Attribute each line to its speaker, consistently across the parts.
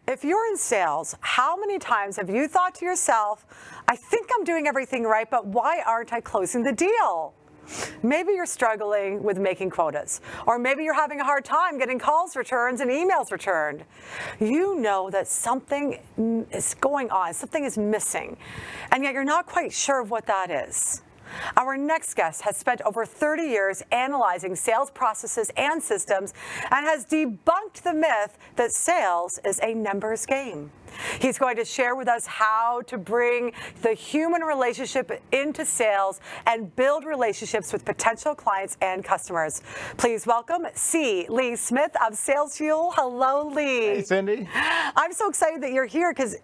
Speaker 1: If you're in sales, how many times have you thought to yourself, I think I'm doing everything right, but why aren't I closing the deal? Maybe you're struggling with making quotas, or maybe you're having a hard time getting calls returned and emails returned. You know that something is going on, something is missing, and yet you're not quite sure of what that is. Our next guest has spent over 30 years analyzing sales processes and systems and has debunked the myth that sales is a numbers game. He's going to share with us how to bring the human relationship into sales and build relationships with potential clients and customers. Please welcome Lee Smith of Salesfuel. Hello, Lee.
Speaker 2: Hey, Cindy.
Speaker 1: I'm so excited that you're here because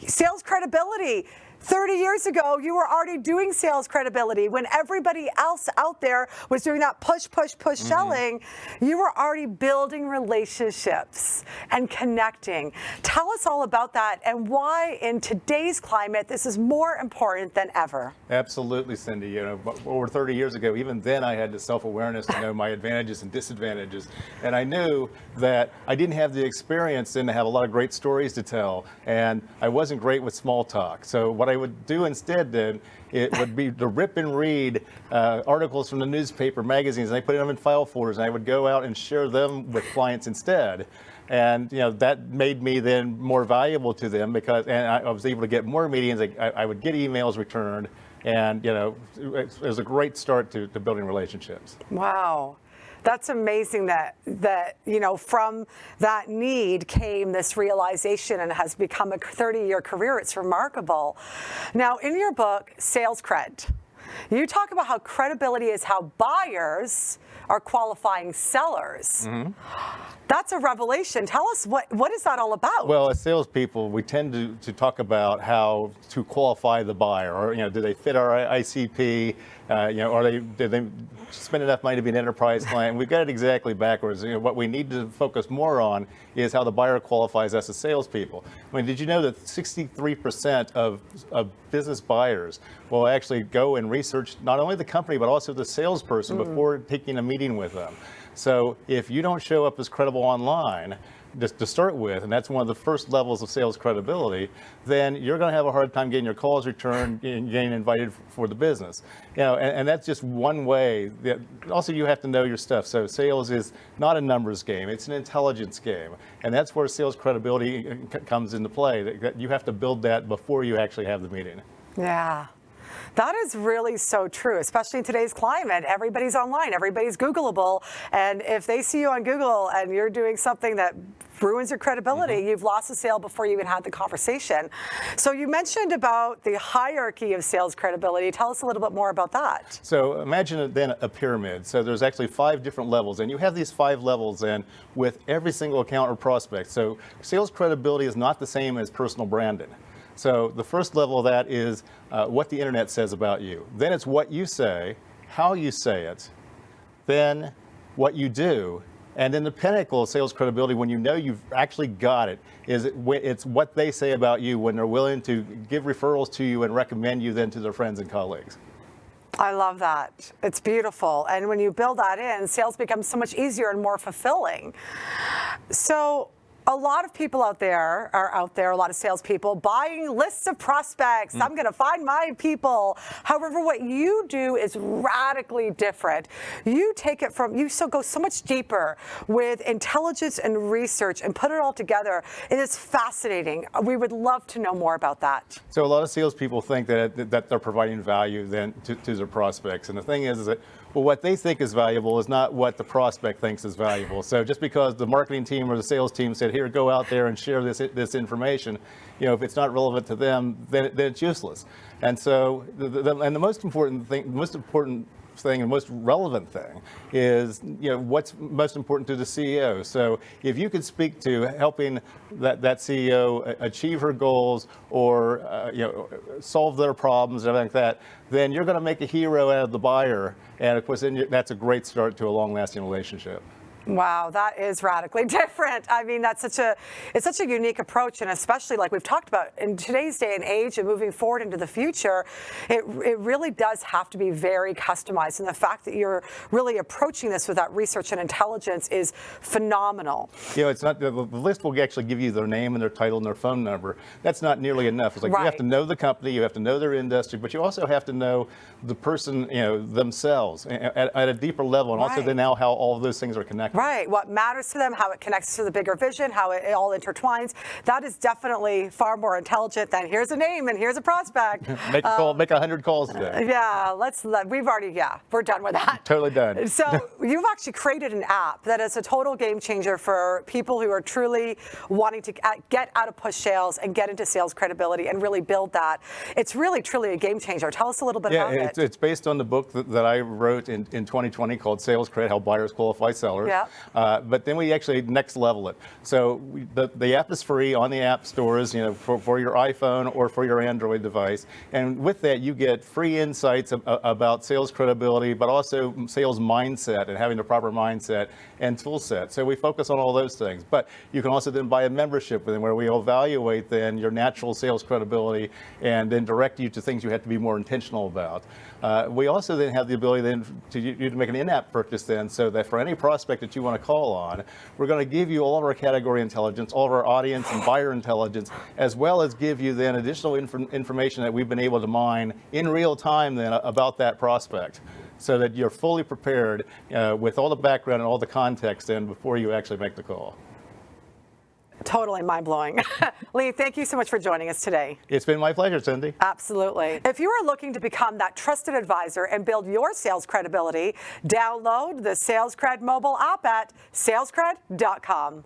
Speaker 1: sales credibility. 30 years ago, you were already doing sales credibility. When everybody else out there was doing that push selling, you were already building relationships and connecting. Tell us all about that and why in today's climate, this is more important than ever.
Speaker 2: Absolutely, Cindy. You know, over 30 years ago, even then I had the self-awareness to know my advantages and disadvantages. And I knew that I didn't have the experience and to have a lot of great stories to tell. And I wasn't great with small talk. So what I would do instead then, it would be to rip and read articles from the newspaper, magazines, and I put them in file folders, and I would go out and share them with clients instead. And that made me then more valuable to them because, and I was able to get more meetings. I would get emails returned, and it was a great start to building relationships.
Speaker 1: Wow. That's amazing that from that need came this realization and has become a 30-year career. It's remarkable. Now, in your book, SalesCred, you talk about how credibility is how buyers are qualifying sellers. Mm-hmm. That's a revelation. Tell us, what is that all about?
Speaker 2: Well, as salespeople, we tend to talk about how to qualify the buyer, or do they fit our ICP? Did they spend enough money to be an enterprise client? We've got it exactly backwards. What we need to focus more on is how the buyer qualifies us as salespeople. I mean, did you know that 63% of business buyers will actually go and research not only the company but also the salesperson before taking a meeting with them? So if you don't show up as credible online, just to start with, and that's one of the first levels of sales credibility, then you're going to have a hard time getting your calls returned and getting invited for the business. And that's just one way. Also, you have to know your stuff. So sales is not a numbers game; it's an intelligence game, and that's where sales credibility comes into play. That you have to build that before you actually have the meeting.
Speaker 1: Yeah. That is really so true, especially in today's climate. Everybody's online, everybody's Googleable, and if they see you on Google and you're doing something that ruins your credibility, you've lost a sale before you even had the conversation. So you mentioned about the hierarchy of sales credibility. Tell us a little bit more about that.
Speaker 2: So imagine then a pyramid. So there's actually 5 different levels, and you have these 5 levels then with every single account or prospect. So sales credibility is not the same as personal branding. So the first level of that is what the internet says about you. Then it's what you say, how you say it, then what you do, and then the pinnacle of sales credibility, when you know you've actually got it, is it's what they say about you when they're willing to give referrals to you and recommend you then to their friends and colleagues.
Speaker 1: I love that. It's beautiful. And when you build that in, sales becomes so much easier and more fulfilling. So a lot of people out there, a lot of salespeople buying lists of prospects. I'm going to find my people. However, what you do is radically different. You take it from, go so much deeper with intelligence and research and put it all together. It is fascinating. We would love to know more about that.
Speaker 2: So a lot of salespeople think that they're providing value then to their prospects. And the thing is that, well, what they think is valuable is not what the prospect thinks is valuable. So just because the marketing team or the sales team said, here, go out there and share this information, if it's not relevant to them, then it's useless. And so, the most important thing and most relevant thing is, what's most important to the CEO. So if you could speak to helping that CEO achieve her goals or solve their problems and everything like that, then you're going to make a hero out of the buyer. And of course, then that's a great start to a long-lasting relationship.
Speaker 1: Wow, that is radically different. I mean, it's such a unique approach, and especially like we've talked about in today's day and age and moving forward into the future, it really does have to be very customized. And the fact that you're really approaching this with that research and intelligence is phenomenal.
Speaker 2: You know, it's not the list will actually give you their name and their title and their phone number. That's not nearly enough. It's like you have to know the company, you have to know their industry, but you also have to know the person, you know, themselves at a deeper level, and also then now how all of those things are connected.
Speaker 1: Right, what matters to them, how it connects to the bigger vision, how it all intertwines. That is definitely far more intelligent than here's a name and here's a prospect.
Speaker 2: Make a call, make 100 calls today.
Speaker 1: Yeah, we're done with that.
Speaker 2: Totally done.
Speaker 1: So you've actually created an app that is a total game changer for people who are truly wanting to get out of push sales and get into sales credibility and really build that. It's really, truly a game changer. Tell us a little bit about it.
Speaker 2: It's based on the book that I wrote in 2020 called SalesCred, How Buyers Qualify Sellers.
Speaker 1: Yeah.
Speaker 2: But then we actually next level it. So the app is free on the app stores, you know, for your iPhone or for your Android device. And with that, you get free insights about sales credibility, but also sales mindset and having the proper mindset and tool set. So we focus on all those things. But you can also then buy a membership with them where we evaluate then your natural sales credibility and then direct you to things you have to be more intentional about. We also then have the ability then to make an in-app purchase then, so that for any prospect that you want to call on, we're going to give you all of our category intelligence, all of our audience and buyer intelligence, as well as give you then additional information that we've been able to mine in real time then about that prospect, so that you're fully prepared with all the background and all the context then before you actually make the call.
Speaker 1: Totally mind-blowing. Lee, thank you so much for joining us today.
Speaker 2: It's been my pleasure, Cindy.
Speaker 1: Absolutely. If you are looking to become that trusted advisor and build your sales credibility, download the SalesCred mobile app at salescred.com.